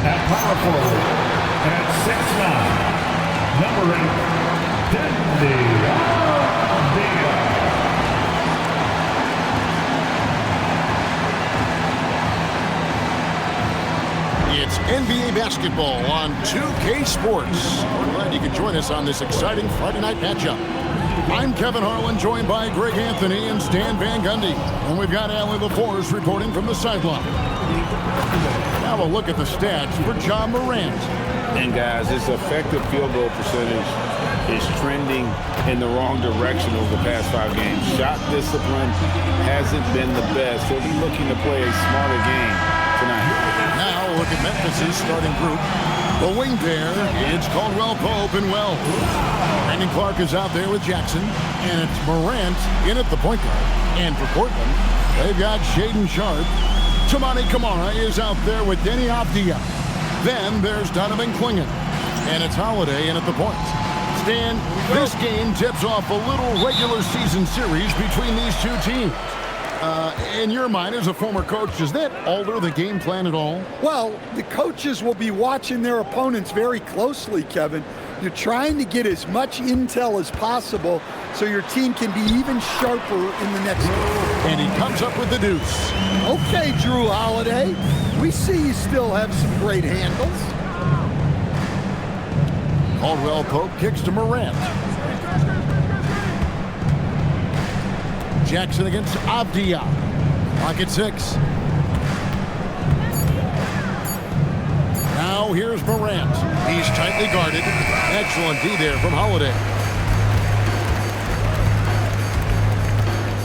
At power forward, at 6'9", number 8, It's NBA basketball on 2K Sports. We're glad you could join us on this exciting Friday night matchup. I'm Kevin Harlan, joined by Greg Anthony and Stan Van Gundy. And we've got Allie LaForce reporting from the sideline. Now a look at the stats for John Morant. And guys, his effective field goal percentage is trending in the wrong direction over the past 5 games. Shot discipline hasn't been the best. He'll be looking to play a smarter game tonight. Now look at Memphis' starting group. The wing pair, it's Caldwell Pope and Wells. Brandon Clark is out there with Jackson, and it's Morant in at the point guard. And for Portland, they've got Shaedon Sharpe. Toumani Camara is out there with Deni Avdija. Then there's Donovan Clingan, and it's Holiday in at the point. Stan, this game tips off a little regular season series between these two teams. In your mind, as a former coach, does that alter the game plan at all? Well, the coaches will be watching their opponents very closely, Kevin. You're trying to get as much intel as possible so your team can be even sharper in the next game. And he comes up with the deuce. Okay, Drew Holiday. We see you still have some great handles. Caldwell Pope kicks to Morant. Jackson against Avdija. Clock at 6. Now here's Morant. He's tightly guarded. Excellent D there from Holiday.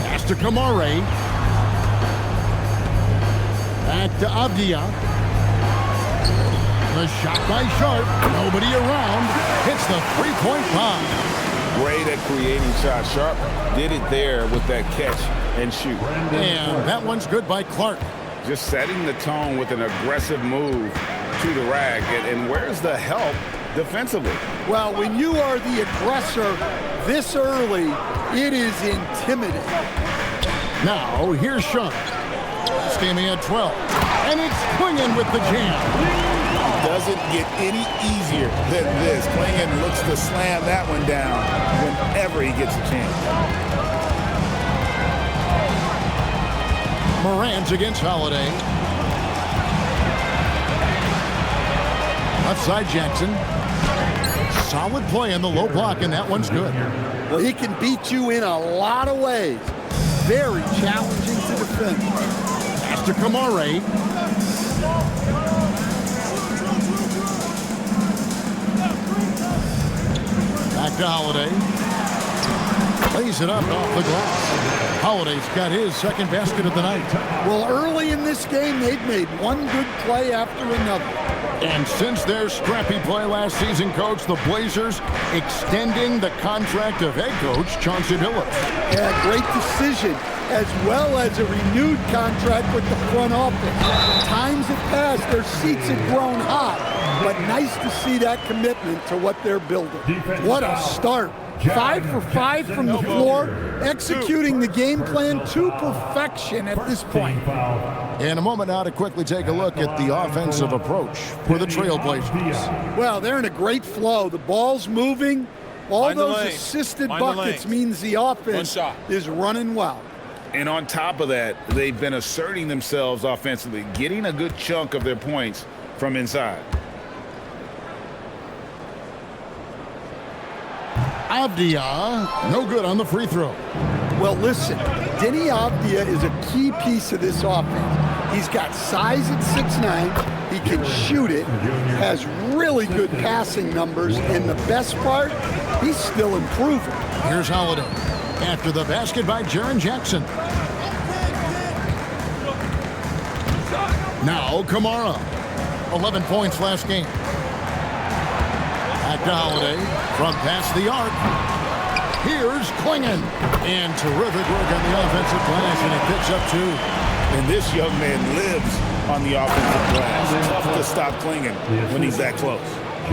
Pass to Camara. Back to Avdija. The shot by Sharpe. Nobody around. Hits the three-point bomb. Great at creating shots. Sharpe did it there with that catch and shoot. And that one's good by Clark. Just setting the tone with an aggressive move to the rack. And where's the help defensively? Well, when you are the aggressor this early, it is intimidating. Now, here's Sharpe. This game he had 12. And it's Clingan with the jam. Doesn't get any easier than this. Clingan looks to slam that one down whenever he gets a chance. Morant against Holiday. Left side Jackson. Solid play in the low block, and that one's good. Well, he can beat you in a lot of ways. Very challenging to defend. Pass to Camara. Back to Holiday. Lays it up off the glass. Holiday's got his second basket of the night. Well, early in this game, they've made one good play after another. And since their scrappy play last season, Coach, the Blazers extending the contract of head coach Chauncey Billups. Yeah, great decision, as well as a renewed contract with the front office. Times have passed, their seats have grown hot, but nice to see that commitment to what they're building. What a start. 5 for 5 from the floor, executing the game plan to perfection at this point. In a moment now to quickly take a look at the offensive approach for the Trailblazers. Well, they're in a great flow. The ball's moving. All those assisted buckets means the offense is running well. And on top of that, they've been asserting themselves offensively, getting a good chunk of their points from inside. Avdija, no good on the free throw. Well, listen, Deni Avdija is a key piece of this offense. He's got size at 6'9", he can shoot it, has really good passing numbers, and the best part, he's still improving. Here's Holiday after the basket by Jaren Jackson. Now Camara, 11 points last game. Back to Holiday from past the arc. Here's Clingan. And terrific work on the offensive glass, and he picks up 2. And this young man lives on the offensive glass. Tough to stop Clingan when he's that close.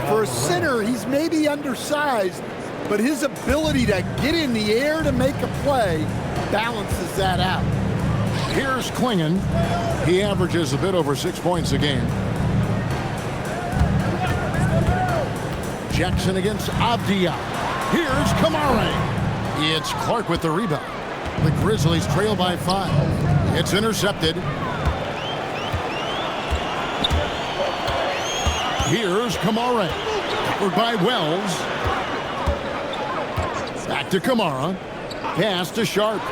For a center, he's maybe undersized, but his ability to get in the air to make a play balances that out. Here's Clingan. He averages a bit over 6 points a game. Jackson against Avdia. Here's Kamara. It's Clark with the rebound. The Grizzlies trail by 5. It's intercepted. Here's Kamara. Covered by Wells. Back to Kamara. Pass to Sharp.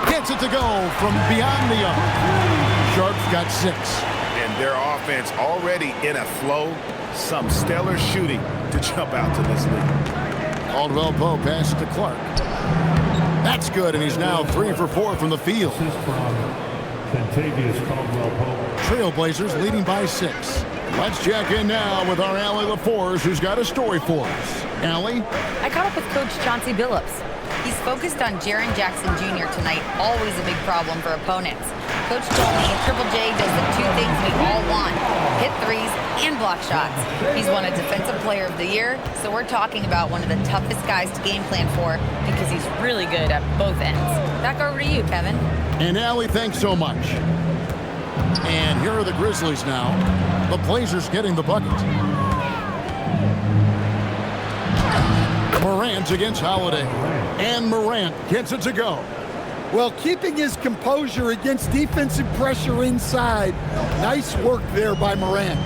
Gets it to go from beyond the arc. Sharp's got 6. And their offense already in a flow. Some stellar shooting to jump out to this lead. Caldwell Pope passes to Clark. That's good, and he's now 3 for 4 from the field. This is from Caldwell Pope. Trailblazers leading by 6. Let's check in now with our Allie LaForce, who's got a story for us. Allie? I caught up with Coach Chauncey Billups. He's focused on Jaren Jackson Jr. tonight, always a big problem for opponents. Coach told me Triple J does the 2 things we all want: hit threes and block shots. He's won a Defensive Player of the Year, so we're talking about one of the toughest guys to game plan for because he's really good at both ends. Back over to you, Kevin. And Allie, thanks so much. And here are the Grizzlies now. The Blazers getting the bucket. Morant against Holiday. And Morant gets it to go. Well, keeping his composure against defensive pressure inside. Nice work there by Morant.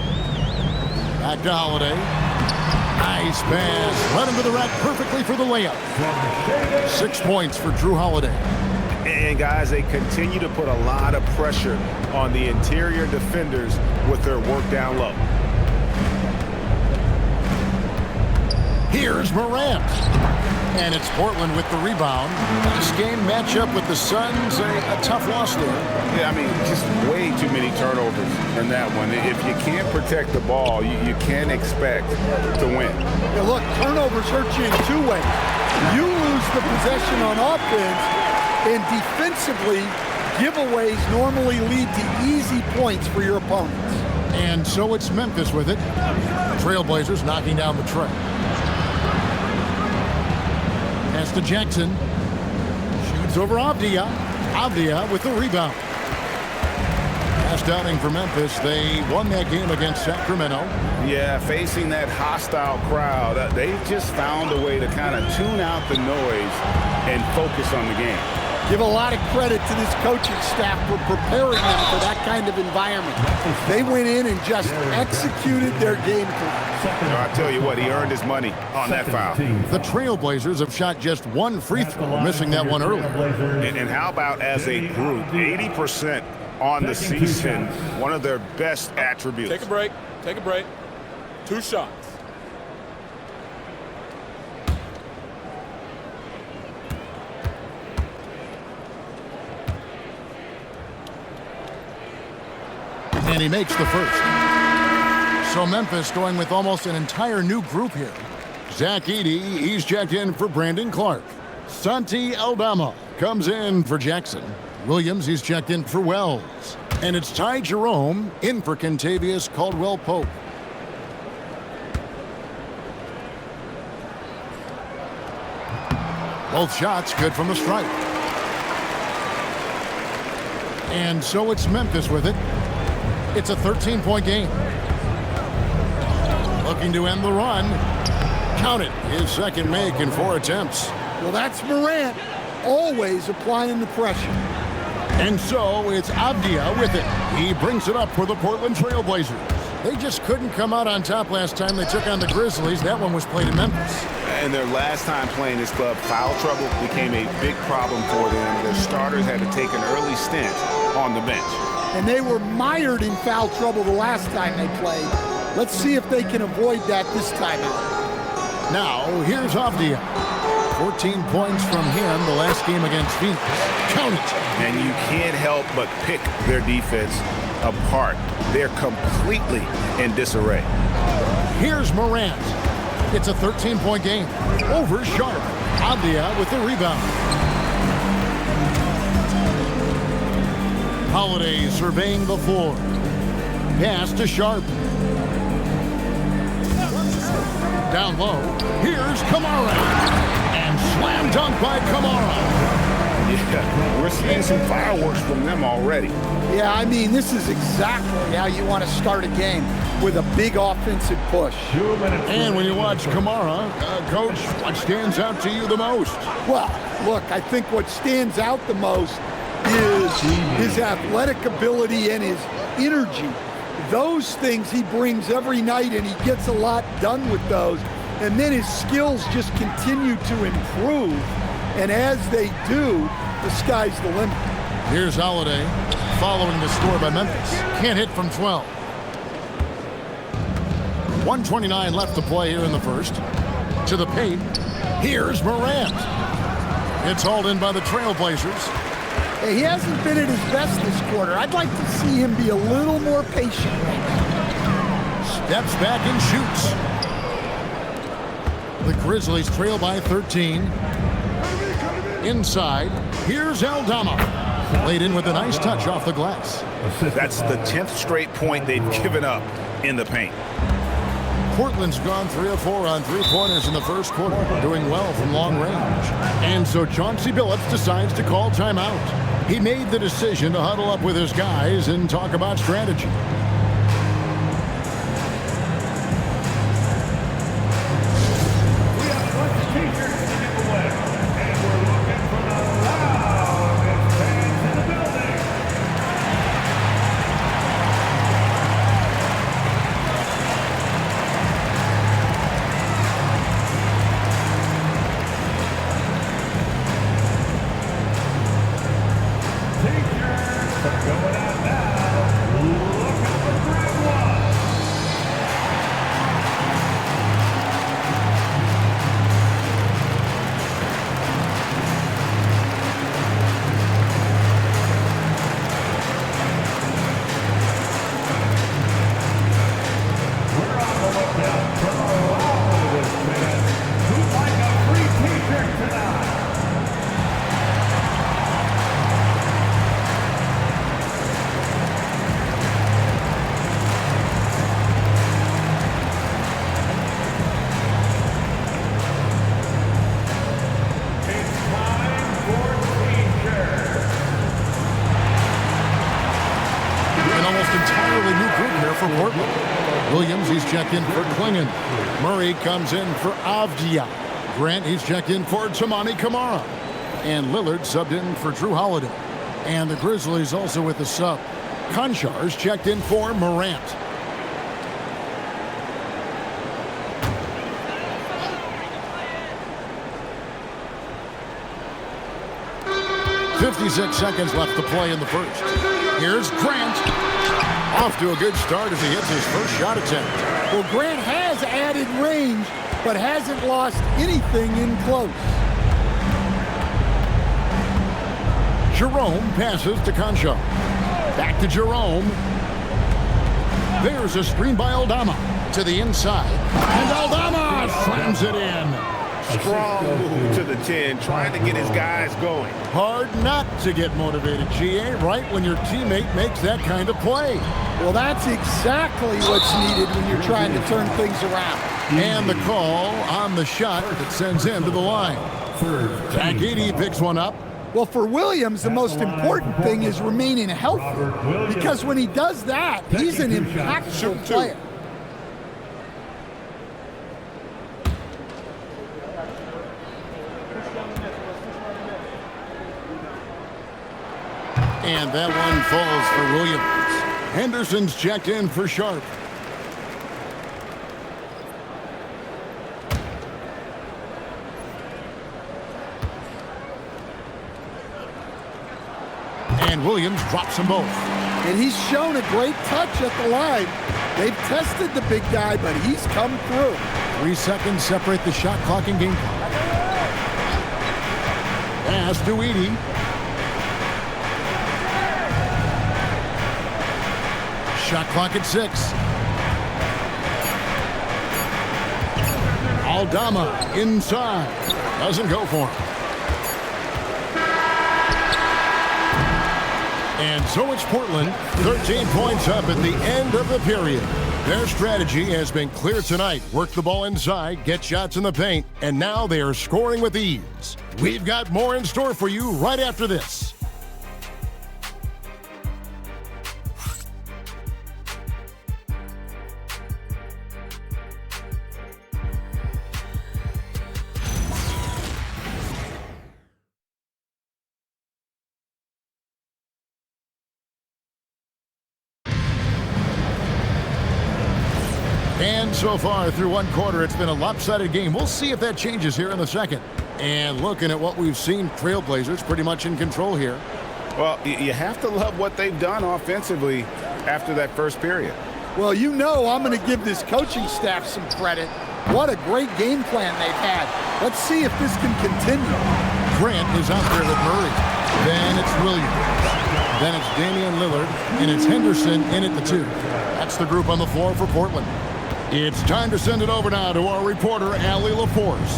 Back to Holiday. Nice pass. Run him to the rack perfectly for the layup. 6 points for Drew Holiday. And guys, they continue to put a lot of pressure on the interior defenders with their work down low. Here's Morant. And it's Portland with the rebound. This game matchup with the Suns, a tough loss there. Yeah, I mean, just way too many turnovers in that one. If you can't protect the ball, you can't expect to win. Yeah, look, turnovers hurt you in 2 ways. You lose the possession on offense, and defensively, giveaways normally lead to easy points for your opponents. And so it's Memphis with it. Trailblazers knocking down the tray. Pass to Jackson. Shoots over Avdia. Avdia with the rebound. Last outing for Memphis. They won that game against Sacramento. Yeah, facing that hostile crowd, they just found a way to kind of tune out the noise and focus on the game. Give a lot of credit to this coaching staff for preparing them for that kind of environment. They went in and just executed their game plan. I tell you what, he earned his money on that foul. The Trailblazers have shot just 1 free throw, missing that one earlier. And how about as a group, 80% on the season, one of their best attributes. Take a break. Take a break. 2 shots. And he makes the first. So Memphis going with almost an entire new group here. Zach Edey, he's checked in for Brandon Clark. Santi Aldama comes in for Jackson. Williams, he's checked in for Wells. And it's Ty Jerome in for Kentavious Caldwell Pope. Both shots good from the stripe. And so it's Memphis with it. It's a 13-point game. Looking to end the run. Count it. His second make in 4 attempts. Well, that's Morant, always applying the pressure. And so it's Avdia with it. He brings it up for the Portland Trailblazers. They just couldn't come out on top last time they took on the Grizzlies. That one was played in Memphis. And their last time playing this club, foul trouble became a big problem for them. Their starters had to take an early stint on the bench. And they were mired in foul trouble the last time they played. Let's see if they can avoid that this time out. Now, here's Avdia. 14 points from him the last game against Phoenix. Count it. And you can't help but pick their defense apart. They're completely in disarray. Here's Morant. It's a 13-point game. Over Sharp. Avdia with the rebound. Holiday surveying the floor. Pass to Sharp. Down low. Here's Kamara. And slam dunk by Kamara. Yeah, we're seeing some fireworks from them already. Yeah, I mean, this is exactly how you want to start a game, with a big offensive push. And when you watch Kamara, Coach, what stands out to you the most? Well, look, I think what stands out the most is his athletic ability and his energy. Those things he brings every night, and he gets a lot done with those. And then his skills just continue to improve. And as they do, the sky's the limit. Here's Holiday following the score by Memphis. Can't hit from 12. 1:29 left to play here in the first. To the paint. Here's Morant. It's hauled in by the Trailblazers. Hey, he hasn't been at his best this quarter. I'd like to see him be a little more patient right now. Steps back and shoots. The Grizzlies trail by 13. Inside, here's Aldama. Laid in with a nice touch off the glass. That's the 10th straight point they've given up in the paint. Portland's gone 3 of 4 on three-pointers in the first quarter, doing well from long range. And so Chauncey Billups decides to call timeout. He made the decision to huddle up with his guys and talk about strategy. Williams, he's checked in for Klingon. Murray comes in for Avdia. Grant, he's checked in for Tamani Kamara. And Lillard subbed in for Drew Holiday. And the Grizzlies also with the sub. Konchar's checked in for Morant. "56 seconds left to play in the first. Here's Grant. Off to a good start as he hits his first shot attempt. Well, Grant has added range, but hasn't lost anything in close. Jerome passes to Conchar. Back to Jerome. There's a screen by Aldama to the inside. And Aldama slams it in. Strong move to the 10, trying to get his guys going. Hard not to get motivated, GA, right when your teammate makes that kind of play. Well, that's exactly what's needed when you're trying to turn things around. And the call on the shot that sends him to the line. Zach Edey picks one up. Well, for Williams, the most important thing is remaining healthy, because when he does that, he's an impactful player. And that one falls for Williams. Henderson's checked in for Sharp. And Williams drops them both. And he's shown a great touch at the line. They've tested the big guy, but he's come through. 3 seconds separate the shot clock and game clock. Pass to Edey. Shot clock at 6. Aldama inside. Doesn't go for him. And so it's Portland, 13 points up at the end of the period. Their strategy has been clear tonight. Work the ball inside, get shots in the paint, and now they are scoring with ease. We've got more in store for you right after this. And so far through one quarter, it's been a lopsided game. We'll see if that changes here in the second. And looking at what we've seen, Trailblazers pretty much in control here. Well, you have to love what they've done offensively after that first period. Well, you know I'm going to give this coaching staff some credit. What a great game plan they've had. Let's see if this can continue. Grant is out there with Murray. Then it's Williams. Then it's Damian Lillard. And it's Henderson in at the 2. That's the group on the floor for Portland. It's time to send it over now to our reporter, Allie LaForce.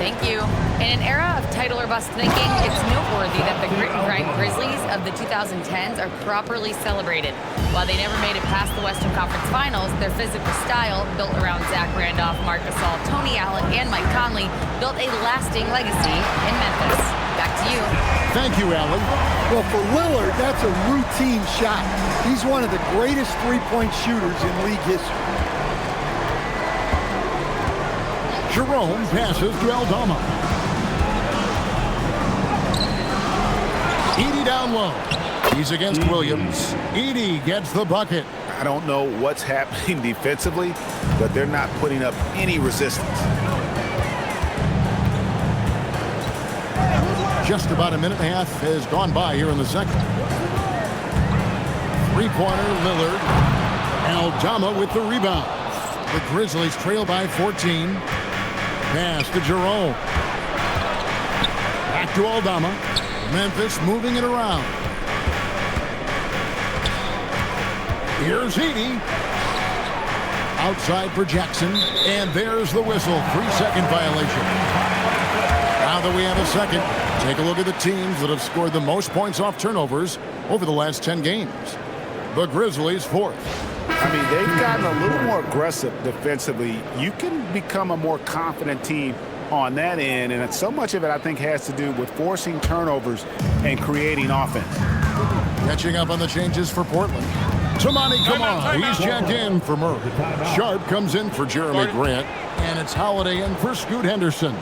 Thank you. In an era of title or bust thinking, it's noteworthy that the grit and grind Grizzlies of the 2010s are properly celebrated. While they never made it past the Western Conference Finals, their physical style, built around Zach Randolph, Marc Gasol, Tony Allen, and Mike Conley, built a lasting legacy in Memphis. Back to you. Thank you, Allie. Well, for Lillard, that's a routine shot. He's one of the greatest three-point shooters in league history. Jerome passes to Aldama. Edey down low. He's against Williams. Edey gets the bucket. I don't know what's happening defensively, but they're not putting up any resistance. Just about a minute and a half has gone by here in the second. Three-pointer, Lillard. Aldama with the rebound. The Grizzlies trail by 14. Pass to Jerome. Back to Aldama. Memphis moving it around. Here's Edey. Outside for Jackson. And there's the whistle. 3-second violation. Now that we have a second, take a look at the teams that have scored the most points off turnovers over the last 10 games. The Grizzlies fourth. I mean, they've gotten a little more aggressive defensively. You can become a more confident team on that end, and so much of it, I think, has to do with forcing turnovers and creating offense. Catching up on the changes for Portland. Tamani Kamara, he's checked in for Murray. Sharp comes in for Jeremy Grant, and it's Holiday in for Scoot Henderson.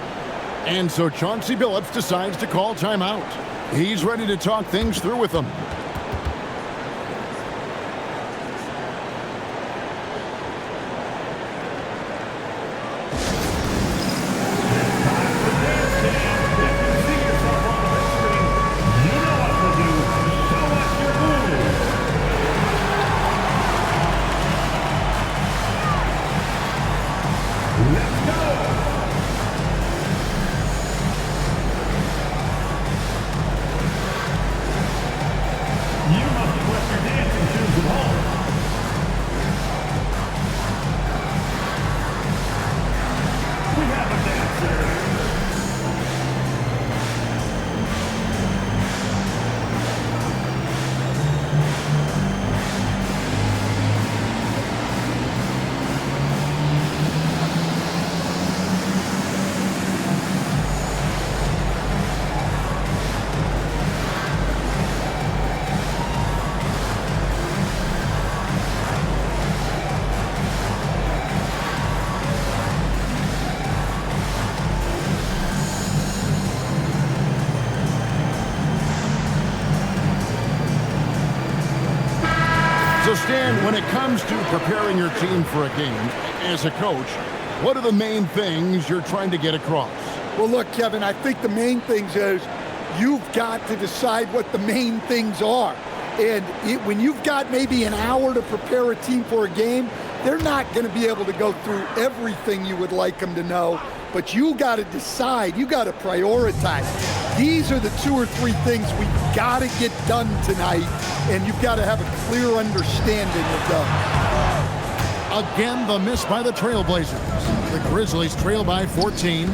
And so Chauncey Billups decides to call timeout. He's ready to talk things through with them. So, Stan, when it comes to preparing your team for a game, as a coach, what are the main things you're trying to get across? Well, look, Kevin, I think the main things is you've got to decide what the main things are. And when you've got maybe an hour to prepare a team for a game, they're not going to be able to go through everything you would like them to know. But you got to decide. You got to prioritize. These are the 2 or 3 things we've got to get done tonight, and you've got to have a clear understanding of them. Again, the miss by the Trailblazers. The Grizzlies trail by 14.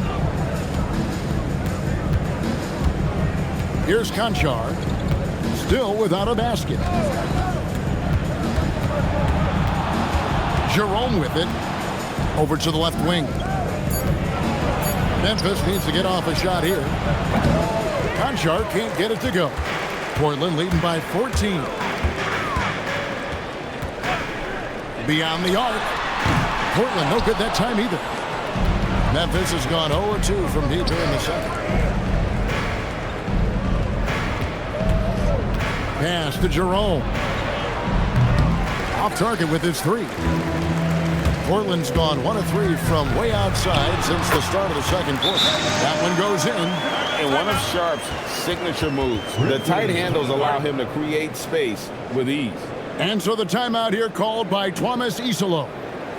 Here's Conchar. still without a basket. Jerome with it. Over to the left wing. Memphis needs to get off a shot here. Conchar can't get it to go. Portland leading by 14. Beyond the arc. Portland no good that time either. Memphis has gone 0-2 from deep here in the second. Pass to Jerome. Off target with his three. Portland's gone 1 of 3 from way outside since the start of the second quarter. That one goes in. And one of Sharp's signature moves. The tight handles allow him to create space with ease. And so the timeout here called by Thomas Isolo.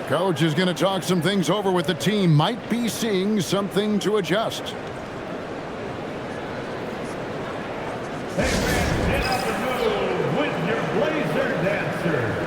Coach is going to talk some things over with the team. Might be seeing something to adjust. Get on the move with your Blazer dancer.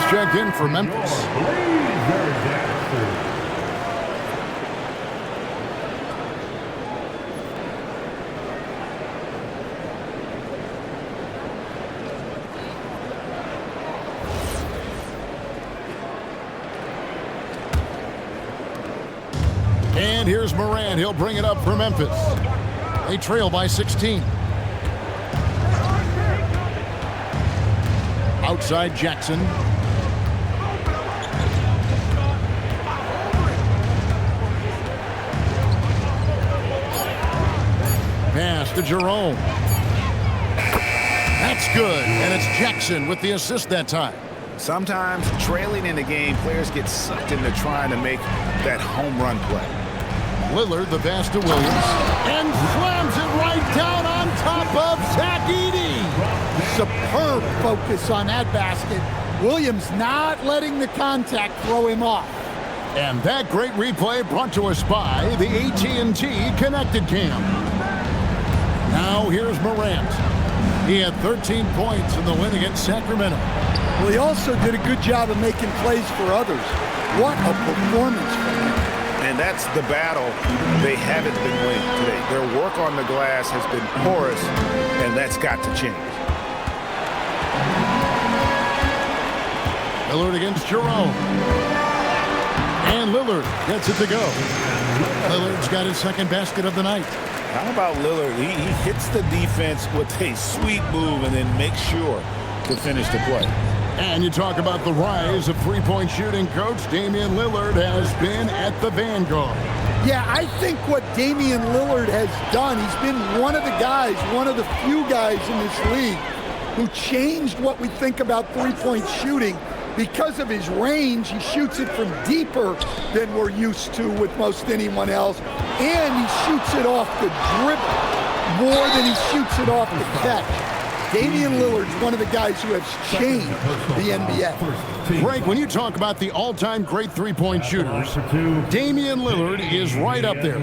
Checked in for Memphis. And here's Morant. He'll bring it up for Memphis. They trail by 16. Outside Jackson. Pass to Jerome. That's good, and it's Jackson with the assist that time. Sometimes trailing in the game, players get sucked into trying to make that home run play. Lillard, the pass to Williams, and slams it right down on top of Zach Edey. Superb focus on that basket. Williams not letting the contact throw him off. And that great replay brought to us by the AT&T Connected Cam. Now here's Morant. He had 13 points in the win against Sacramento. Well, he also did a good job of making plays for others. What a performance for him. And that's the battle they haven't been winning today. Their work on the glass has been porous, and that's got to change. Lillard against Jerome. And Lillard gets it to go. Lillard's got his second basket of the night. How about Lillard? He hits the defense with a sweet move and then makes sure to finish the play. And you talk about the rise of three-point shooting, Coach. Damian Lillard has been at the vanguard. Yeah, I think what Damian Lillard has done, he's been one of the guys, one of the few guys in this league who changed what we think about three-point shooting. Because of his range, he shoots it from deeper than we're used to with most anyone else. And he shoots it off the dribble more than he shoots it off the catch. Damian Lillard's one of the guys who has changed the NBA. Greg, when you talk about the all-time great three-point shooters, Damian Lillard is right up there.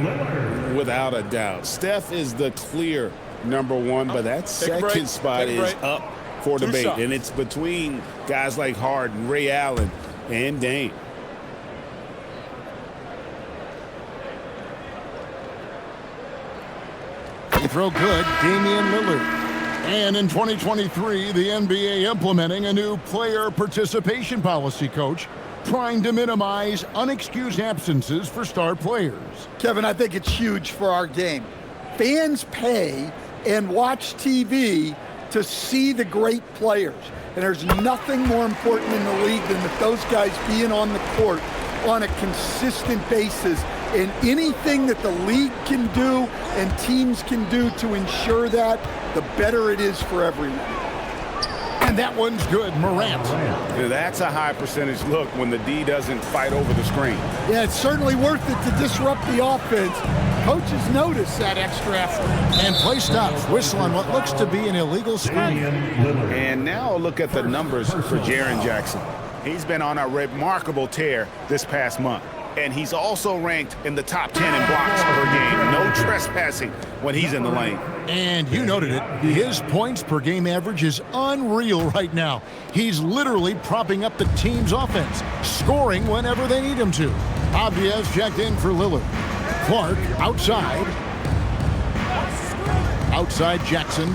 Without a doubt. Steph is the clear number one, but that second spot is up for debate. And it's between guys like Harden, Ray Allen, and Dame. They throw good, Damian Lillard. And in 2023, the NBA implementing a new player participation policy, Coach. trying to minimize unexcused absences for star players. Kevin, I think it's huge for our game. Fans pay and watch TV to see the great players. And there's nothing more important in the league than that those guys being on the court on a consistent basis. And anything that the league can do and teams can do to ensure that, the better it is for everyone. And that one's good, Morant. That's a high percentage look when the D doesn't fight over the screen. Yeah, it's certainly worth it to disrupt the offense. Coaches notice that extra effort. And play stops. Whistle on what looks to be an illegal screen. And now look at the numbers for Jaren Jackson. He's been on a remarkable tear this past month. And he's also ranked in the top 10 in blocks per game. No trespassing when he's in the lane. And you noted it. His points per game average is unreal right now. He's literally propping up the team's offense, scoring whenever they need him to. Obvious checked in for Lillard. Clark outside. Outside Jackson.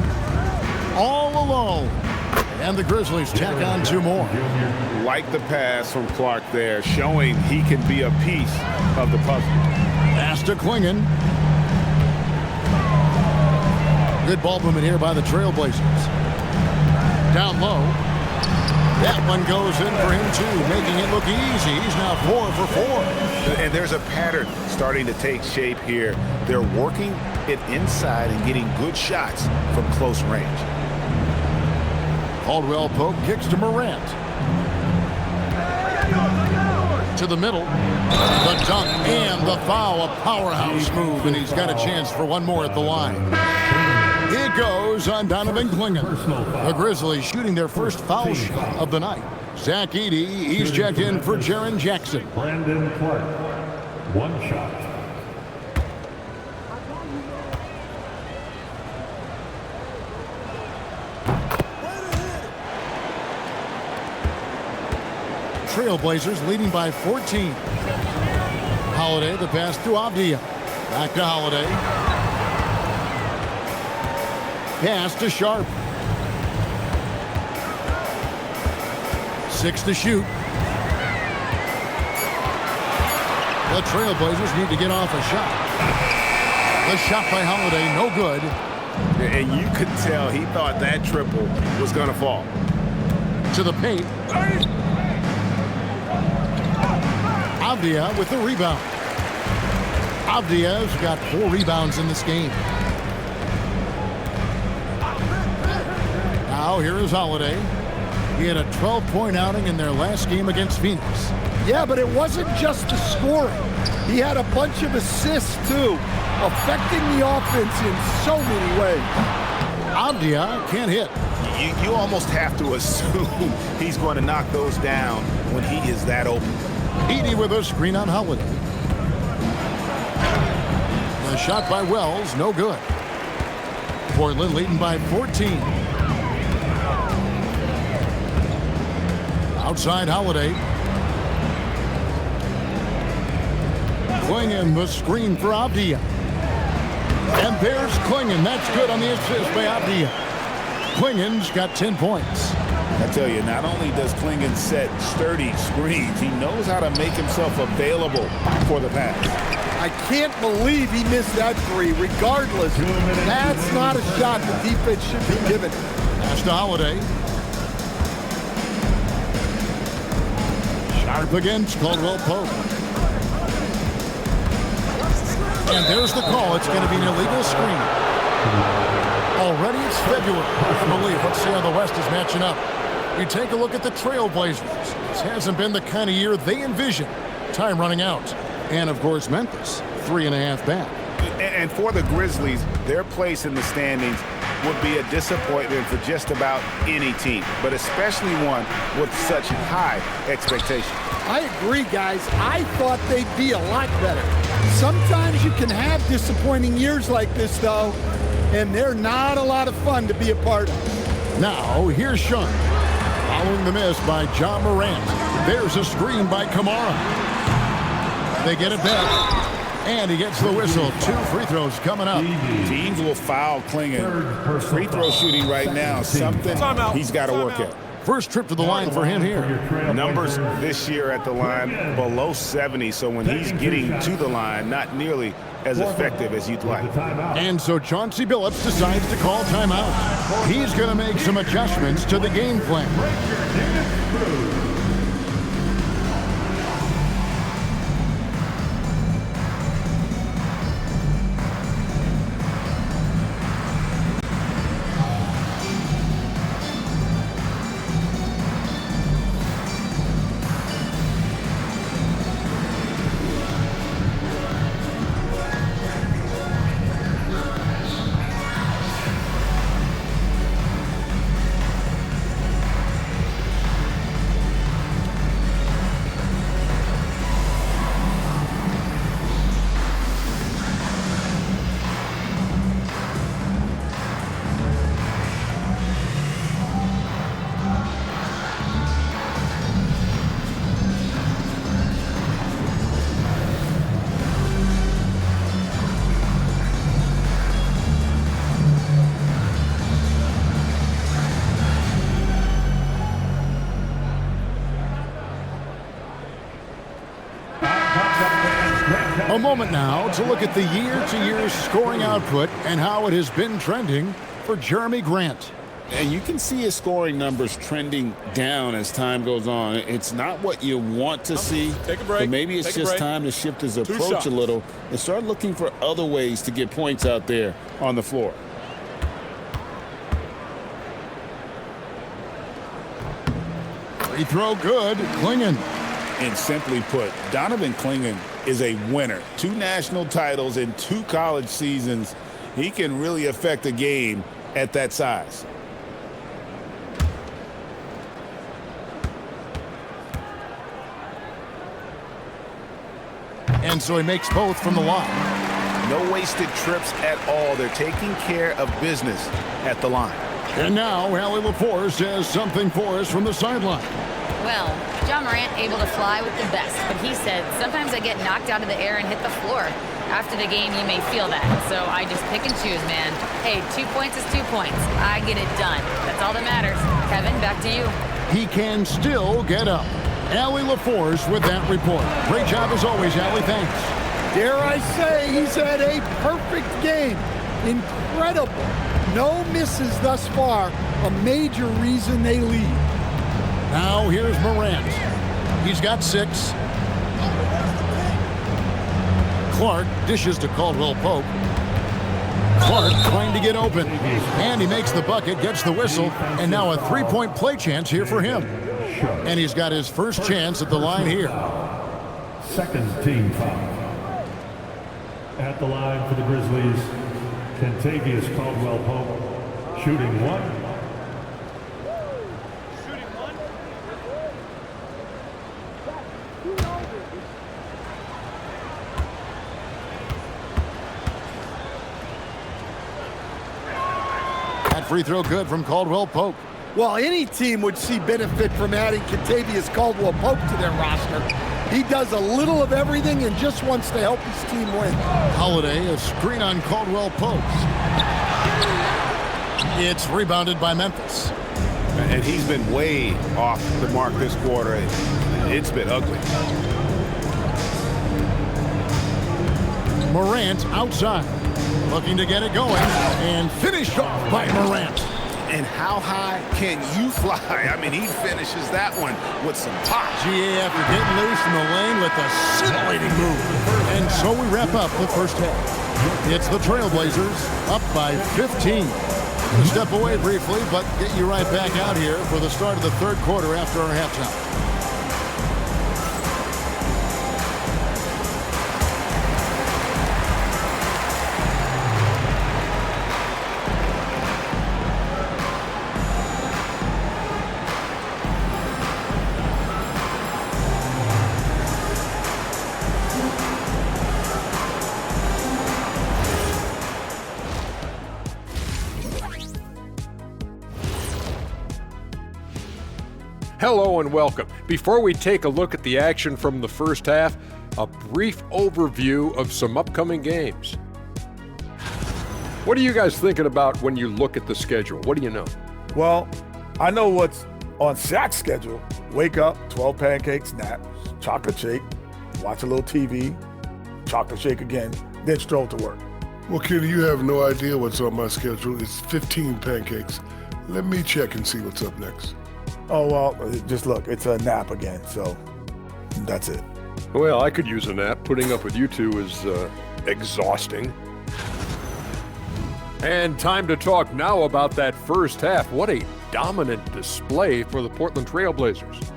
All alone. And the Grizzlies tack on 2 more. Like the pass from Clark there, showing he can be a piece of the puzzle. Pass to Klingon. Good ball movement here by the Trailblazers. Down low. That one goes in for him too, making it look easy. He's now 4 for 4. And there's a pattern starting to take shape here. They're working it inside and getting good shots from close range. Caldwell Pope kicks to Morant. To the middle. The dunk and the foul. A powerhouse move, and he's got a chance for one more at the line. It goes on Donovan Klingon. The Grizzlies shooting their first foul shot of the night. Zach Edey, he's checked in for Jaren Jackson. Brandon Clark, 1 shot. Trailblazers leading by 14. Holiday, the pass to Avdia. Back to Holiday. Pass to Sharp. 6 to shoot. The Trailblazers need to get off a shot. The shot by Holiday, no good. And you could tell he thought that triple was going to fall. To the paint. Avdia with the rebound. Avdia's got 4 rebounds in this game. Now here is Holiday. He had a 12-point outing in their last game against Phoenix. Yeah, but it wasn't just the scoring. He had a bunch of assists, too, affecting the offense in so many ways. Avdia can't hit. You almost have to assume he's going to knock those down when he is that open. Edey with a screen on Holiday. The shot by Wells, no good. Portland leading by 14. Outside Holiday. Klingon, the screen for Avdia. And there's Klingon. That's good on the assist by Avdia. Klingon's got 10 points. I tell you, not only does Klingon set sturdy screens, he knows how to make himself available for the pass. I can't believe he missed that 3. Regardless, that's not a shot the defense should be given. Pass to Holiday. Sharp against Caldwell Pope. And there's the call. It's going to be an illegal screen. Already it's February, I believe. Let's see how the West is matching up. You take a look at the Trailblazers. This hasn't been the kind of year they envisioned. Time running out. And, of course, Memphis, 3.5 back. And for the Grizzlies, their place in the standings would be a disappointment for just about any team, but especially one with such high expectations. I agree, guys. I thought they'd be a lot better. Sometimes you can have disappointing years like this, though, and they're not a lot of fun to be a part of. Now, here's Sean. Following the miss by John Morant. There's a screen by Kamara. They get it back. And he gets the whistle. 2 free throws coming up. Teams will foul Klingon. Free throw shooting right now, something he's got to work at. First trip to the line for him here. Numbers this year at the line below 70, so when he's getting to the line, not nearly as effective as you'd like. And so Chauncey Billups decides to call timeout. He's going to make some adjustments to the game plan. A moment now to look at the year-to-year scoring output and how it has been trending for Jeremy Grant. And you can see his scoring numbers trending down as time goes on. It's not what you want to see, Take a break. but maybe it's just time to shift his approach a little and start looking for other ways to get points out there on the floor. Free throw good, Clingan. And simply put, Donovan Clingan is a winner. 2 national titles in 2 college seasons. He can really affect a game at that size. And so he makes both from the line. No wasted trips at all. They're taking care of business at the line. And now Allie LaForce has something for us from the sideline. Well, John Morant able to fly with the best, but he said, sometimes I get knocked out of the air and hit the floor. After the game, you may feel that, so I just pick and choose, man. Hey, 2 points is 2 points. I get it done. That's all that matters. Kevin, back to you. He can still get up. Allie LaForce with that report. Great job as always, Allie. Thanks. Dare I say, he's had a perfect game. Incredible. No misses thus far. A major reason they lead. Now here's Morant. He's got 6. Clark dishes to Caldwell Pope. Clark trying to get open. And he makes the bucket, gets the whistle, and now a 3-point play chance here for him. And he's got his first chance at the line here. Second team foul. At the line for the Grizzlies, Kentavious Caldwell-Pope, shooting 1. That free throw good from Caldwell-Pope. Well, any team would see benefit from adding Kentavious Caldwell-Pope to their roster. He does a little of everything and just wants to help his team win. Holiday, a screen on Caldwell-Pope. It's rebounded by Memphis. And he's been way off the mark this quarter. It's been ugly. Morant outside, looking to get it going, and finished off by Morant. And how high can you fly? I mean, he finishes that one with some pop. GA after getting loose in the lane with a scintillating move. And so we wrap up the first half. It's the Trailblazers up by 15. We'll step away briefly, but get you right back out here for the start of the third quarter after our halftime. Hello and welcome. Before we take a look at the action from the first half, a brief overview of some upcoming games. What are you guys thinking about when you look at the schedule? What do you know? Well, I know what's On Shaq's schedule, wake up, 12 pancakes, nap, chocolate shake, watch a little TV, chocolate shake again, then stroll to work. Well, Kenny, you have no idea what's on my schedule. It's 15 pancakes. Let me check and see what's up next. Oh, well, just look, it's a nap again, so that's it. Well, I could use a nap. Putting up with you two is exhausting. And time to talk now about that first half. What a dominant display for the Portland Trailblazers.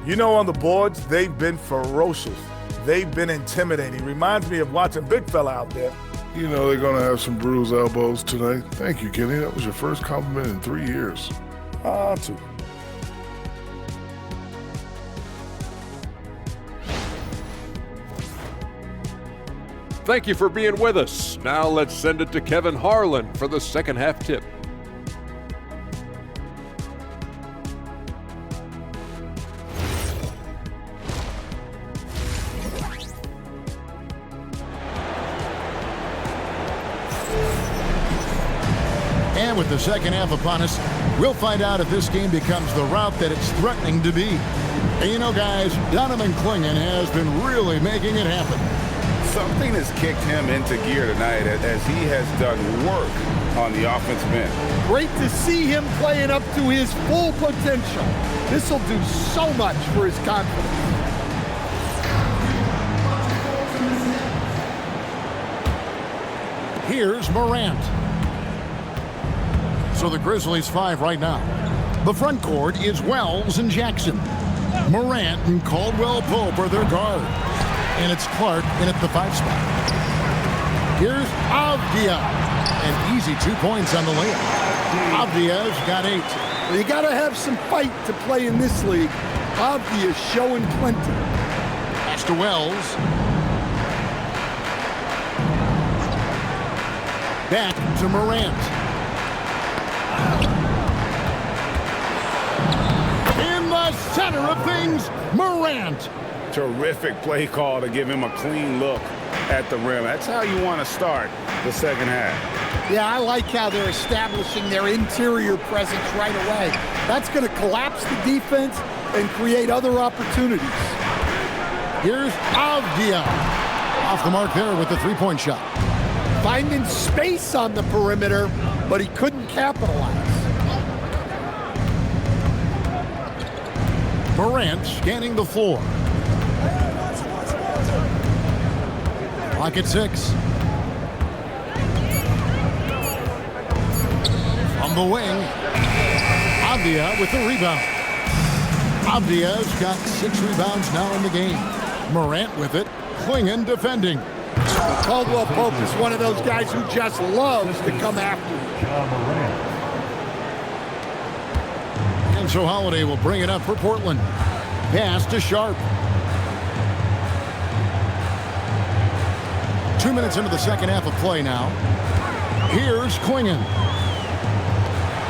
You know, on the boards, they've been ferocious. They've been intimidating. Reminds me of watching big fella out there. You know they're going to have some bruised elbows tonight. Thank you, Kenny. That was your first compliment in 3 years. Two. Thank you for being with us. Now let's send it to Kevin Harlan for the second half tip. And with the second half upon us, we'll find out if this game becomes the route that it's threatening to be. And you know, guys, Donovan Clingan has been really making it happen. Something has kicked him into gear tonight as he has done work on the offensive end. Great to see him playing up to his full potential. This will do so much for his confidence. Here's Morant. So the Grizzlies 5 right now. The front court is Wells and Jackson. Morant and Caldwell Pope are their guard. And it's Clark in at the 5 spot. Here's Avdia. An easy 2 points on the layup. Avdia's got 8. Well, you got to have some fight to play in this league. Avdia's showing plenty. Pass to Wells. Back to Morant. In the center of things, Morant. Terrific play call to give him a clean look at the rim. That's how you want to start the second half. Yeah, I like how they're establishing their interior presence right away. That's going to collapse the defense and create other opportunities. Here's Avdia. Off the mark there with the 3-point shot. Finding space on the perimeter, but he couldn't capitalize. Morant scanning the floor. Clock at 6. From the wing, Avdia with the rebound. Avdia's got 6 rebounds now in the game. Morant with it, Clingan defending. Caldwell Pope is one of those guys who just loves to come after you. And so Holiday will bring it up for Portland. Pass to Sharp. 2 minutes into the second half of play now. Here's Clingan.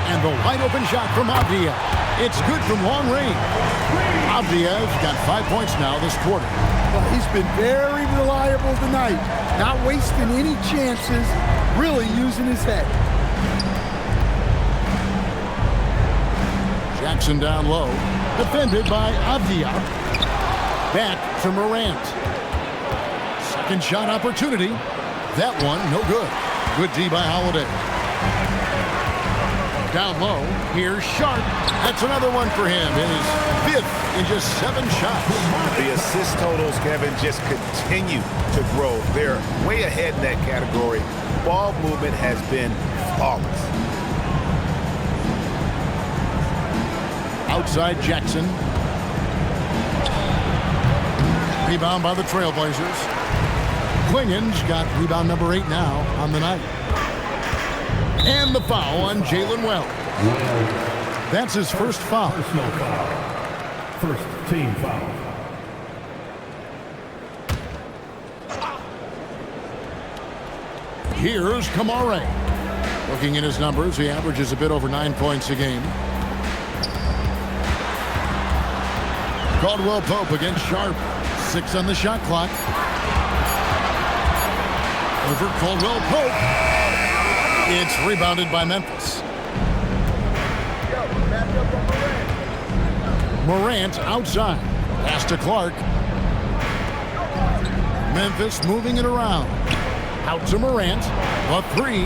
And the wide open shot from Avdia. It's good from long range. Avdia's got 5 points now this quarter. Well, he's been very reliable tonight. Not wasting any chances, really using his head. Jackson down low. Defended by Avdia. Back to Morant. Second shot opportunity. That one, no good. Good D by Holiday. Down low, here's Sharp. That's another one for him. His 5th in just 7 shots. The assist totals, Kevin, just continue to grow. They're way ahead in that category. Ball movement has been flawless. Outside Jackson. Rebound by the Trailblazers. Clingan's got rebound number 8 now on the night. And the foul on Jalen Wells. That's his first foul. Personal foul. First team foul. Here's Kamare. Looking at his numbers, he averages a bit over 9 points a game. Caldwell Pope against Sharp. 6 on the shot clock. Over Caldwell Pope. It's rebounded by Memphis. Morant outside. Pass to Clark. Memphis moving it around. Out to Morant. A three.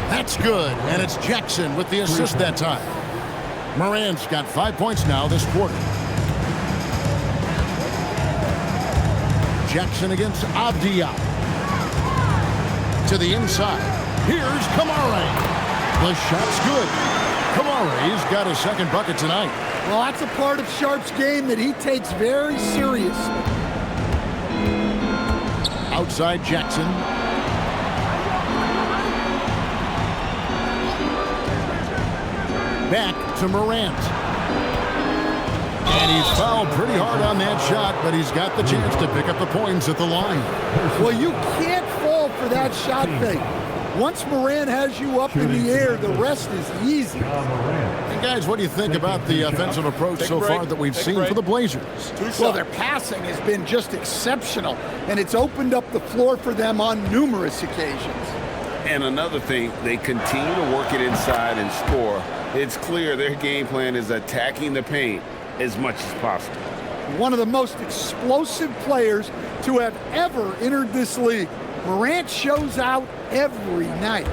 That's good. And it's Jackson with the assist that time. Morant's got 5 points now this quarter. Jackson against Avdia. To the inside. Here's Kamara. The shot's good. Kamara's got his second bucket tonight. Well, that's a part of Sharp's game that he takes very seriously. Outside Jackson. Back to Morant. And he's fouled pretty hard on that shot, but he's got the chance to pick up the points at the line. Well, you can't fall for that shot fake. Once Morant has you up in the air, the rest is easy. And guys, what do you think about the offensive approach so far that we've seen for the Blazers? Well, their passing has been just exceptional, and it's opened up the floor for them on numerous occasions. And another thing, they continue to work it inside and score. It's clear their game plan is attacking the paint as much as possible. One of the most explosive players to have ever entered this league. Morant shows out every night.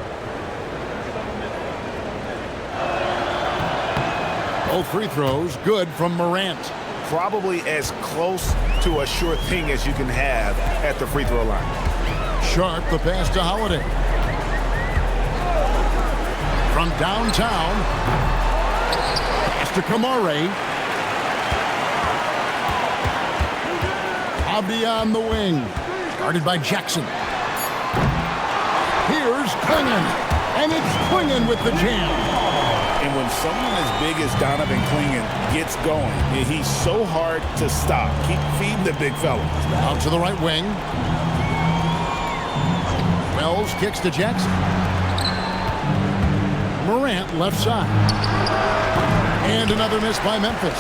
Both free throws good from Morant. Probably as close to a sure thing as you can have at the free throw line. Sharp the pass to Holiday. From downtown. Pass to Kamara. Avdia on the wing. Guarded by Jackson. Here's Klingon, and it's Klingon with the jam. And when someone as big as Donovan Klingon gets going, he's so hard to stop. Keep feeding the big fella. Out to the right wing. Wells kicks to Jackson. Morant left side. And another miss by Memphis.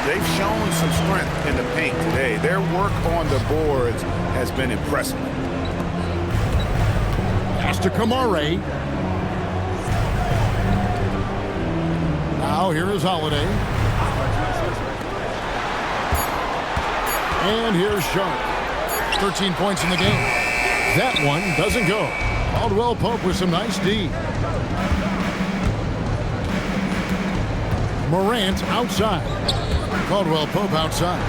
They've shown some strength in the paint today. Their work on the boards has been impressive. Pass to Kamara. Now here is Holiday. And here's Sharp. 13 points in the game. That one doesn't go. Caldwell Pope with some nice D. Morant outside. Caldwell Pope outside.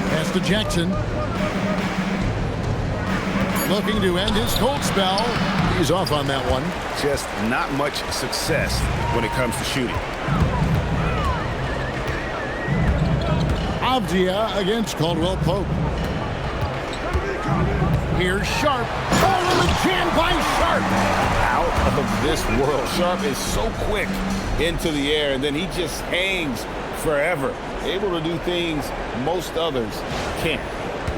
Pass to Jackson. Looking to end his cold spell. He's off on that one. Just not much success when it comes to shooting. Avdia against Caldwell Pope. Here's Sharp. Oh, and the jam by Sharp. Out of this world. Sharp is so quick into the air, and then he just hangs forever. Able to do things most others can't.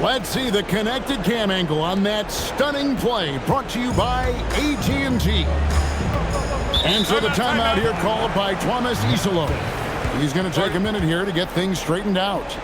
Let's see the connected cam angle on that stunning play, brought to you by AT&T. And so the timeout here called by Thomas Isolo. He's going to take a minute here to get things straightened out.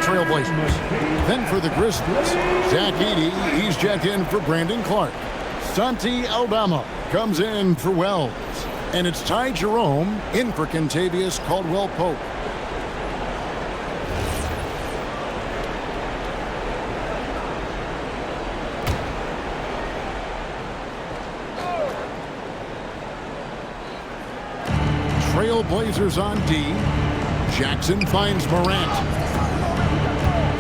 Trailblazers. Then for the Grizzlies, Zach Edey, he's checked in for Brandon Clark. Santi Aldama comes in for Wells. And it's Ty Jerome in for Kentavious Caldwell-Pope. Trailblazers on D. Jackson finds Morant.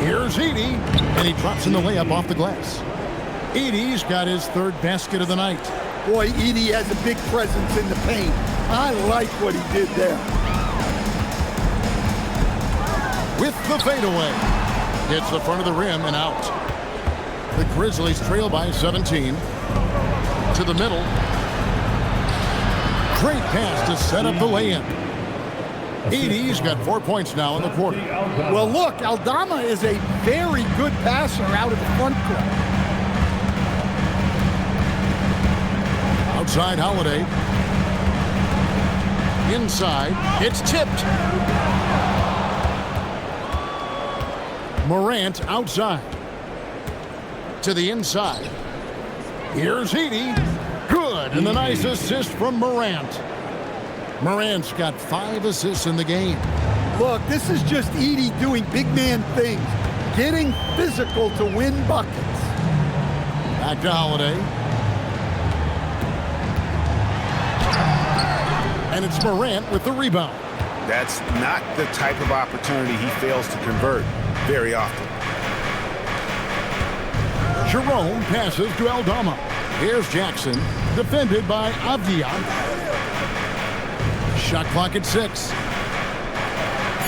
Here's Edey, and he drops in the layup off the glass. Edey's got his third basket of the night. Boy, Edey has a big presence in the paint. I like what he did there. With the fadeaway. Hits the front of the rim and out. The Grizzlies trail by 17. To the middle. Great pass to set up the lay-in. Edey's got 4 points now in the quarter. Well, look, Aldama is a very good passer out of the front court. Outside Holiday. Inside. It's tipped. Morant outside. To the inside. Here's Edey. Good. And the nice assist from Morant. Morant's got 5 assists in the game. Look, this is just Edey doing big man things. Getting physical to win buckets. Back to Holiday. And it's Morant with the rebound. That's not the type of opportunity he fails to convert very often. Jerome passes to Aldama. Here's Jackson, defended by Avdia. Shot clock at 6.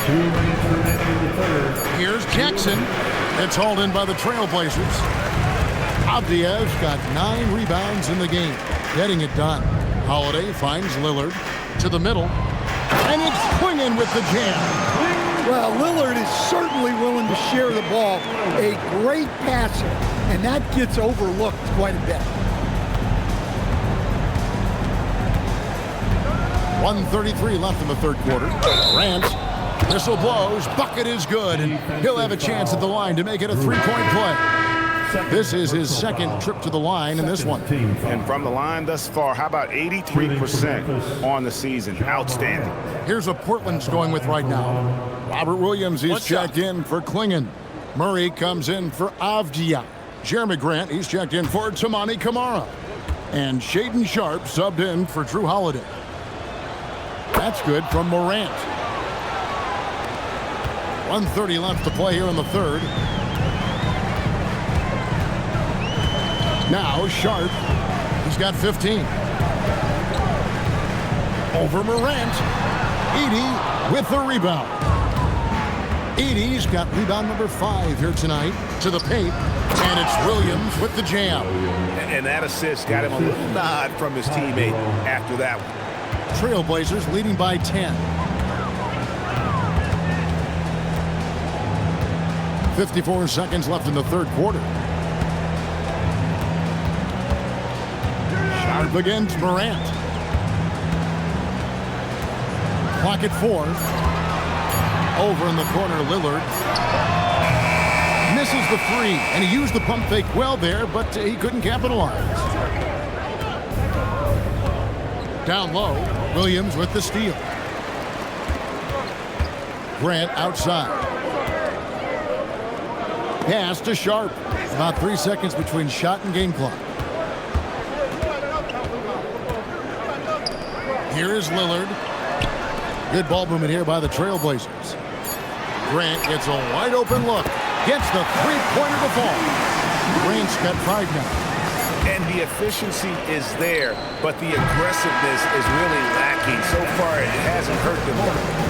2 minutes remaining in the third. Here's Jackson. It's hauled in by the Trailblazers. Avdia's got 9 rebounds in the game, getting it done. Holiday finds Lillard to the middle, and it's Quingen with the jam. Well, Lillard is certainly willing to share the ball. A great passer, and that gets overlooked quite a bit. 1:33 left in the third quarter. Grant, whistle blows, bucket is good, and he'll have a chance at the line to make it a 3-point play. This is his second trip to the line in this one. And from the line thus far, how about 83% on the season? Outstanding. Here's what Portland's going with right now. Robert Williams, he's checked in for Quingen. Murray comes in for Avdia. Jeremy Grant, he's checked in for Tamani Kamara. And Shaedon Sharpe subbed in for Drew Holiday. That's good from Morant. 1:30 left to play here in the third. Now Sharpe, he's got 15. Over Morant. Edey with the rebound. Edey's got rebound number 5 here tonight to the paint. And it's Williams with the jam. And that assist got him a little nod from his teammate after that one. Trailblazers leading by 10. 54 seconds left in the third quarter. Sharpe against Morant. Clock at 4. Over in the corner, Lillard. Misses the 3, and he used the pump fake well there, but he couldn't capitalize. Down low, Williams with the steal. Grant outside. Pass to Sharpe. About 3 seconds between shot and game clock. Here is Lillard. Good ball movement here by the Trailblazers. Grant gets a wide open look. Gets the three-pointer to fall. Grant's got 5 now. And the efficiency is there, but the aggressiveness is really lacking. So far, it hasn't hurt them.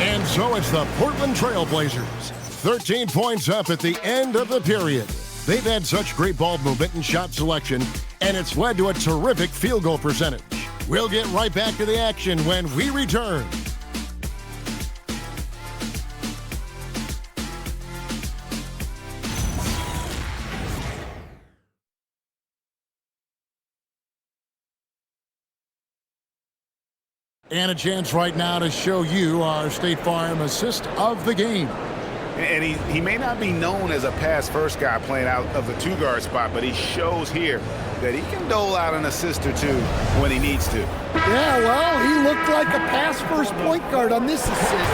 And so it's the Portland Trailblazers. 13 points up at the end of the period. They've had such great ball movement and shot selection, and it's led to a terrific field goal percentage. We'll get right back to the action when we return. And a chance right now to show you our State Farm assist of the game. And he may not be known as a pass-first guy playing out of the two-guard spot, but he shows here that he can dole out an assist or two when he needs to. Yeah, well, he looked like a pass-first point guard on this assist.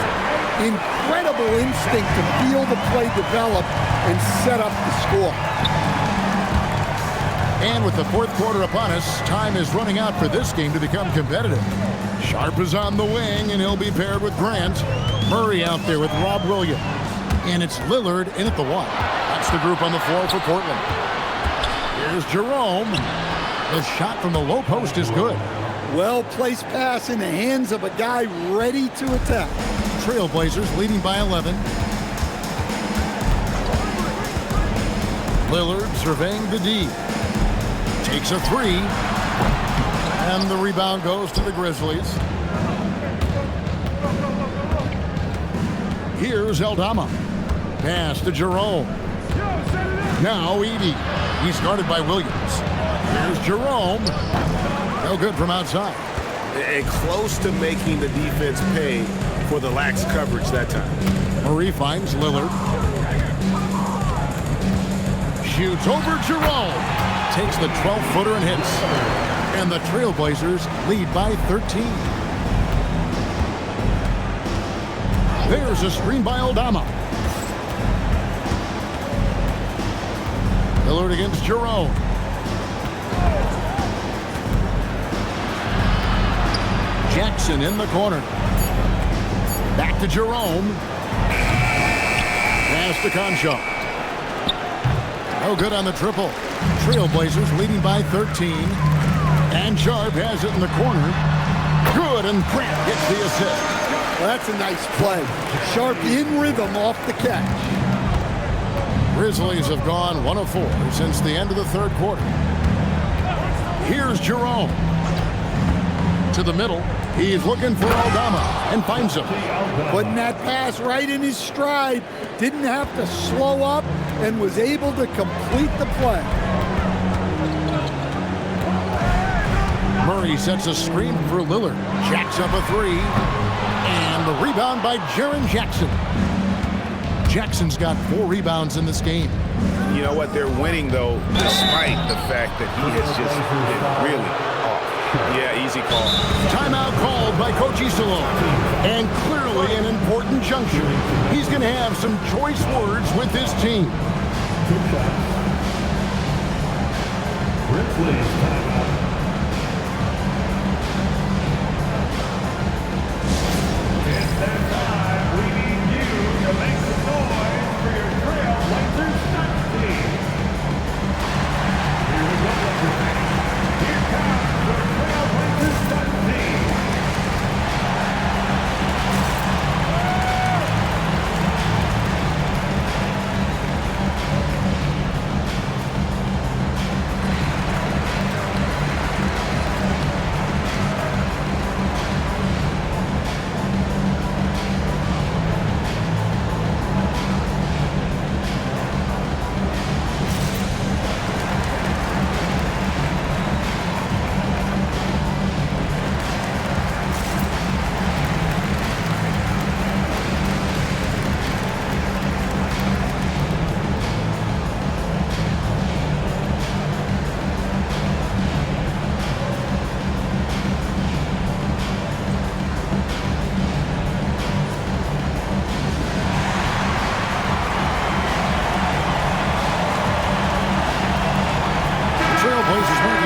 Incredible instinct to feel the play develop and set up the score. And with the fourth quarter upon us, time is running out for this game to become competitive. Sharp is on the wing, and he'll be paired with Grant. Murray out there with Rob Williams. And it's Lillard in at the one. That's the group on the floor for Portland. Here's Jerome. The shot from the low post is good. Well-placed pass in the hands of a guy ready to attack. Trailblazers leading by 11. Lillard surveying the D. Takes a three. And the rebound goes to the Grizzlies. Here's Aldama. Pass to Jerome. Now Edey. He's guarded by Williams. Here's Jerome. No good from outside. And close to making the defense pay for the lax coverage that time. Murray finds Lillard. Shoots over Jerome. Takes the 12-footer and hits. And the Trailblazers lead by 13. There's a screen by Aldama. Lillard against Jerome. Jackson in the corner. Back to Jerome. Pass to Concho. No good on the triple. Trailblazers leading by 13. And Sharp has it in the corner. Good, and Grant gets the assist. Well, that's a nice play. Sharp in rhythm off the catch. Grizzlies have gone 1 of 4 since the end of the third quarter. Here's Jerome. To the middle. He's looking for Aldama and finds him. Putting that pass right in his stride. Didn't have to slow up and was able to complete the play. Murray sets a screen for Lillard. Jacks up a three. And the rebound by Jaren Jackson. Jackson's got 4 rebounds in this game. You know what? They're winning, though, despite the fact that he has just been really off. Yeah, easy call. Timeout called by Coach Isillo. And clearly an important juncture. He's going to have some choice words with his team. Grizzlies timeout. It's that time. We need you to make some noise for your Trailblazers Dunk team. Here we go, Lakers fans. Here comes the Trailblazers Dunk team.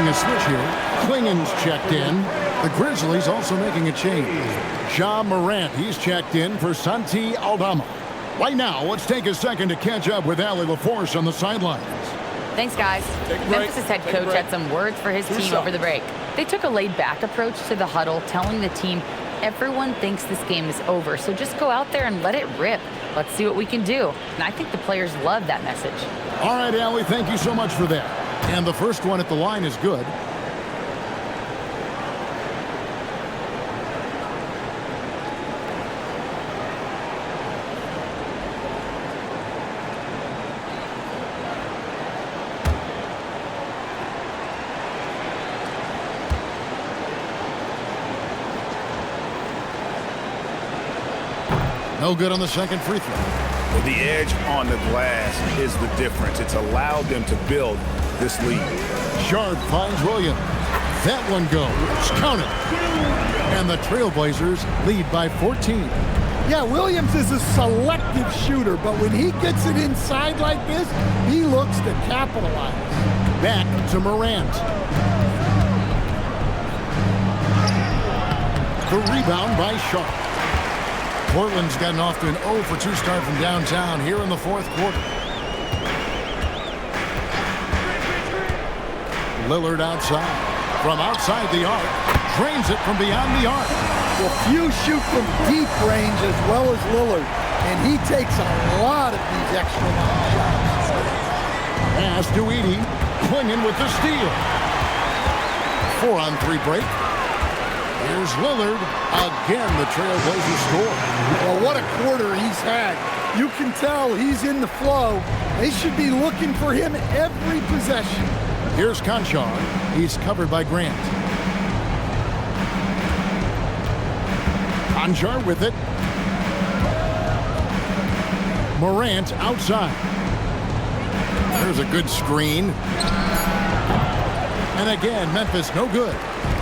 A switch here. Klingen's checked in. The Grizzlies also making a change. Ja Morant, he's checked in for Santi Aldama. Right now, let's take a second to catch up with Allie LaForce on the sidelines. Thanks, guys. Memphis' head coach had some words for his team over the break. They took a laid-back approach to the huddle, telling the team, everyone thinks this game is over, so just go out there and let it rip. Let's see what we can do. And I think the players love that message. All right, Allie, thank you so much for that. And the first one at the line is good. No good on the second free throw. The edge on the glass is the difference. It's allowed them to build this lead. Sharp finds Williams. That one goes. Count it. And the Trailblazers lead by 14. Yeah, Williams is a selective shooter, but when he gets it inside like this, he looks to capitalize. Back to Morant. The rebound by Sharp. Portland's gotten off to an 0 for 2 start from downtown here in the fourth quarter. Lillard outside. From outside the arc, drains it from beyond the arc. Well, few shoot from deep range as well as Lillard, and he takes a lot of these extra long shots. Pass to Edey, clinging with the steal. 4-on-3 break. Here's Lillard. Again, the Trailblazers score. Well, what a quarter he's had. You can tell he's in the flow. They should be looking for him every possession. Here's Conchar. He's covered by Grant. Conchar with it. Morant outside. There's a good screen. And again, Memphis no good.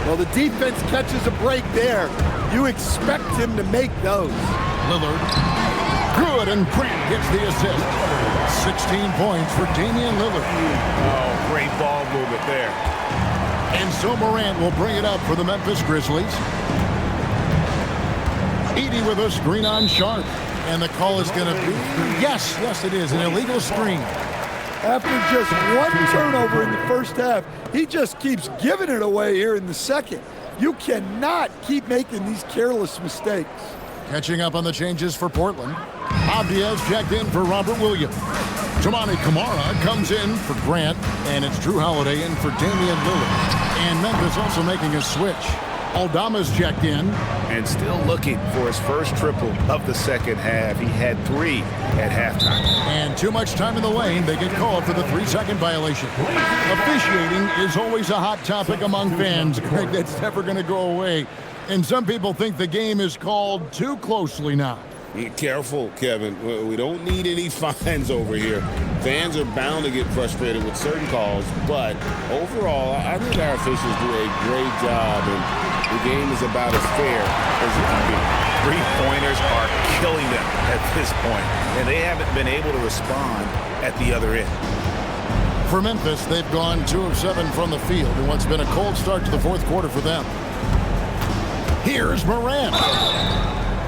Well, the defense catches a break there. You expect him to make those. Lillard. Good, and Grant gets the assist. 16 points for Damian Lillard. Oh, great ball movement there. And so Morant will bring it up for the Memphis Grizzlies. Edey with a screen on Sharp. And the call is going to be, yes, it is, an illegal screen. After just one turnover in the first half, he just keeps giving it away here in the second. You cannot keep making these careless mistakes. Catching up on the changes for Portland. Abdias checked in for Robert Williams. Toumani Camara comes in for Grant, and it's Drew Holiday in for Damian Lillard. And Memphis also making a switch. Aldama's checked in. And still looking for his first triple of the second half. He had 3 at halftime. And too much time in the lane. They get called for the 3-second violation. Officiating is always a hot topic among fans. Greg, that's never going to go away. And some people think the game is called too closely now. Be careful, Kevin. We don't need any fines over here. Fans are bound to get frustrated with certain calls, but overall, I think our officials do a great job, and the game is about as fair as it can be. 3-pointers are killing them at this point, and they haven't been able to respond at the other end. For Memphis, they've gone 2 of 7 from the field in what's been a cold start to the fourth quarter for them. Here's Morant.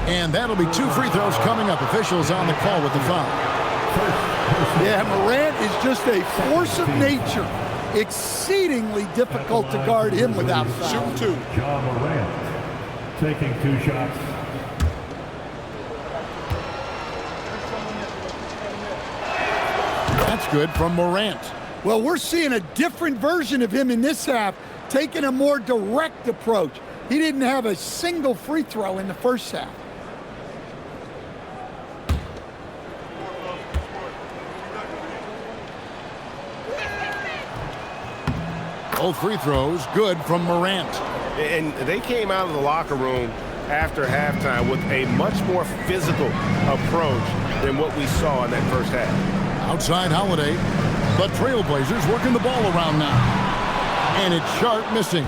And that'll be 2 free throws coming up. Officials on the call with the foul. Yeah, Morant is just a force of nature. Exceedingly difficult to guard him without foul. Shoot 2. John Morant taking 2 shots. That's good from Morant. Well, we're seeing a different version of him in this half, taking a more direct approach. He didn't have a single free throw in the first half. Both free throws good from Morant. And they came out of the locker room after halftime with a much more physical approach than what we saw in that first half. Outside Holiday. The Trailblazers working the ball around now. And it's Sharp missing.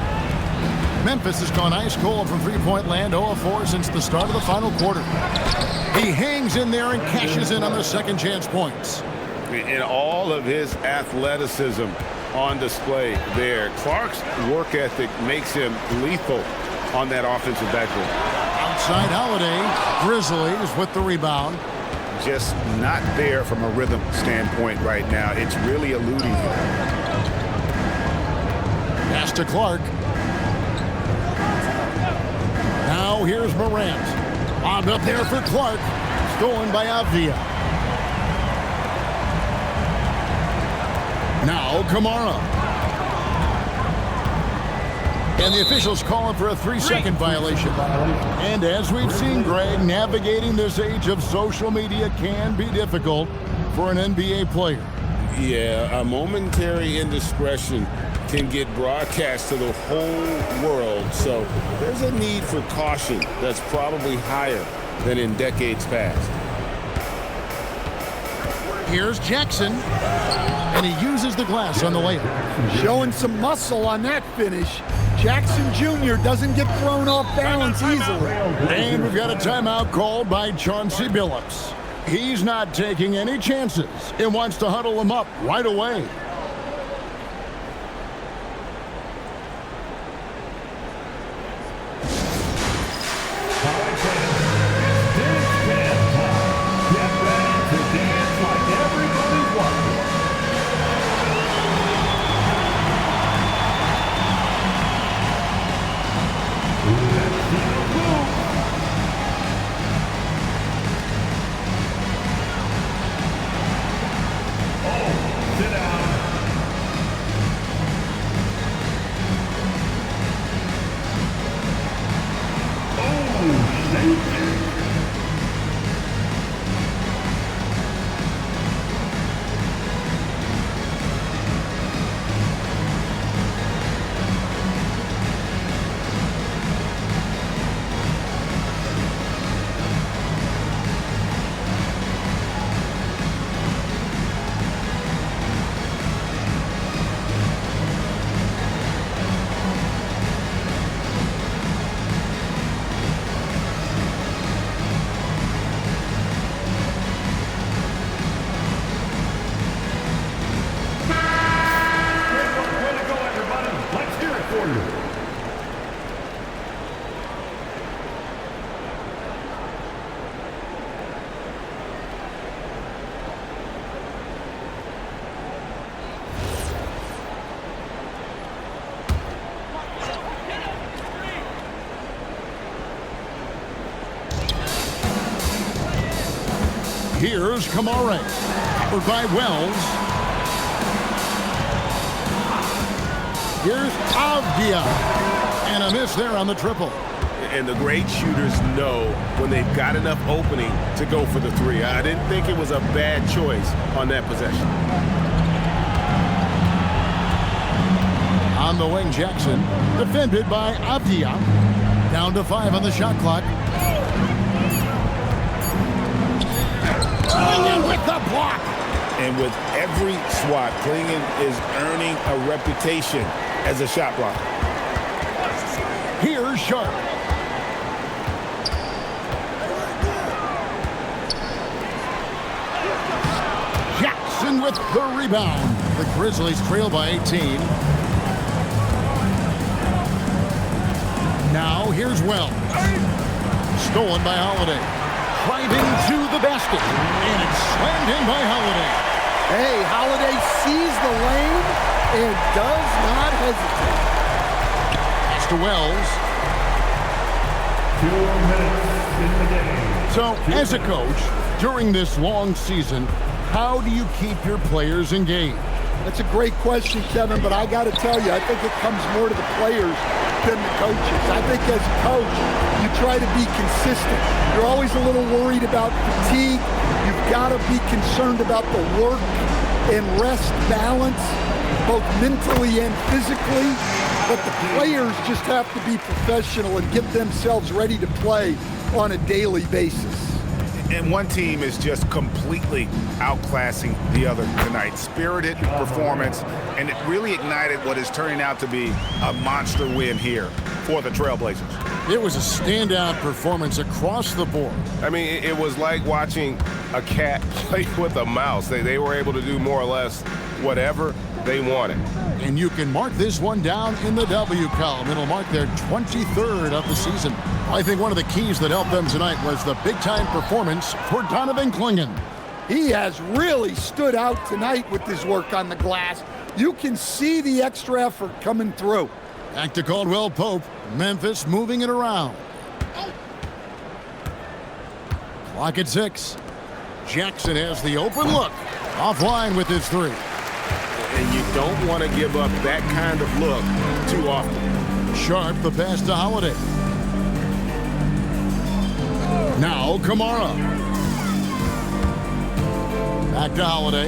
Memphis has gone ice cold from three-point land, 0 of 4 since the start of the final quarter. He hangs in there and cashes in on the second chance points. And all of his athleticism on display there. Clark's work ethic makes him lethal on that offensive backboard. Outside Holiday. Grizzlies with the rebound. Just not there from a rhythm standpoint right now. It's really eluding him. Pass to Clark. Now here's Morant. Bobbed up there for Clark. Stolen by Avdia. Now Camara. And the officials calling for a 3-second violation. And as we've seen, Greg, navigating this age of social media can be difficult for an NBA player. Yeah, a momentary indiscretion can get broadcast to the whole world. So there's a need for caution that's probably higher than in decades past. Here's Jackson, and he uses the glass on the layup. Showing some muscle on that finish. Jackson Jr. doesn't get thrown off balance easily. And we've got a timeout called by Chauncey Billups. He's not taking any chances and wants to huddle him up right away. Here's Kamara, covered by Wells. Here's Avdia, and a miss there on the triple. And the great shooters know when they've got enough opening to go for the three. I didn't think it was a bad choice on that possession. On the wing, Jackson, defended by Avdia. Down to 5 on the shot clock. Klingon with the block. And with every swat, Klingon is earning a reputation as a shot blocker. Here's Sharp. Jackson with the rebound. The Grizzlies trail by 18. Now here's Wells. Stolen by Holiday. Driving to the basket. And it's slammed in by Holiday. Hey, Holiday sees the lane and does not hesitate. Pass to Wells. 2 minutes in the game. So, as a coach, during this long season, how do you keep your players engaged? That's a great question, Kevin, but I got to tell you, I think it comes more to the players than the coaches. I think as a coach, you try to be consistent. You're always a little worried about fatigue. You've got to be concerned about the work and rest balance, both mentally and physically. But the players just have to be professional and get themselves ready to play on a daily basis. And one team is just completely outclassing the other tonight. Spirited performance, and it really ignited what is turning out to be a monster win here for the Trailblazers. It was a standout performance across the board. I mean, it was like watching a cat play with a mouse. They were able to do more or less whatever they wanted. And you can mark this one down in the W column. It'll mark their 23rd of the season. I think one of the keys that helped them tonight was the big-time performance for Donovan Klingon. He has really stood out tonight with his work on the glass. You can see the extra effort coming through. Back to Caldwell Pope. Memphis moving it around. Clock at 6. Jackson has the open look. Offline with his three. And you don't want to give up that kind of look too often. Sharp the pass to Holiday. Now Kamara. Back to Holiday.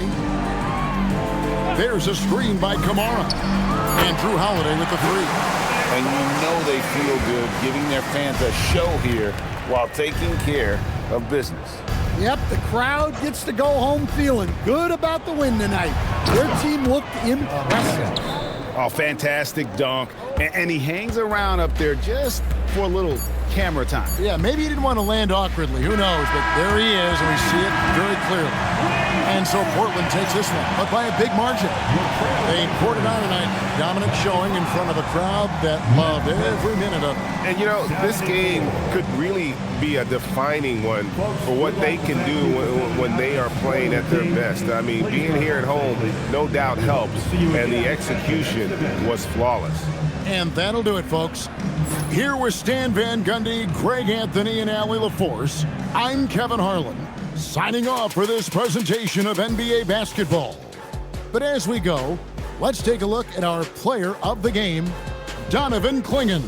There's a screen by Kamara. And Drew Holiday with the three. And you know they feel good giving their fans a show here while taking care of business. Yep, the crowd gets to go home feeling good about the win tonight. Their team looked impressive. Oh, fantastic dunk. And he hangs around up there just for a little camera time. Yeah, maybe he didn't want to land awkwardly. Who knows? But there he is, and we see it very clearly. And so Portland takes this one, but by a big margin. They poured it on tonight. Dominant showing in front of a crowd that loved every minute of it. And, you know, this game could really be a defining one for what they can do when they are playing at their best. I mean, being here at home no doubt helps, and the execution was flawless. And that'll do it, folks. Here with Stan Van Gundy, Greg Anthony, and Allie LaForce, I'm Kevin Harlan, signing off for this presentation of NBA basketball. But as we go, let's take a look at our player of the game, Donovan Clingan.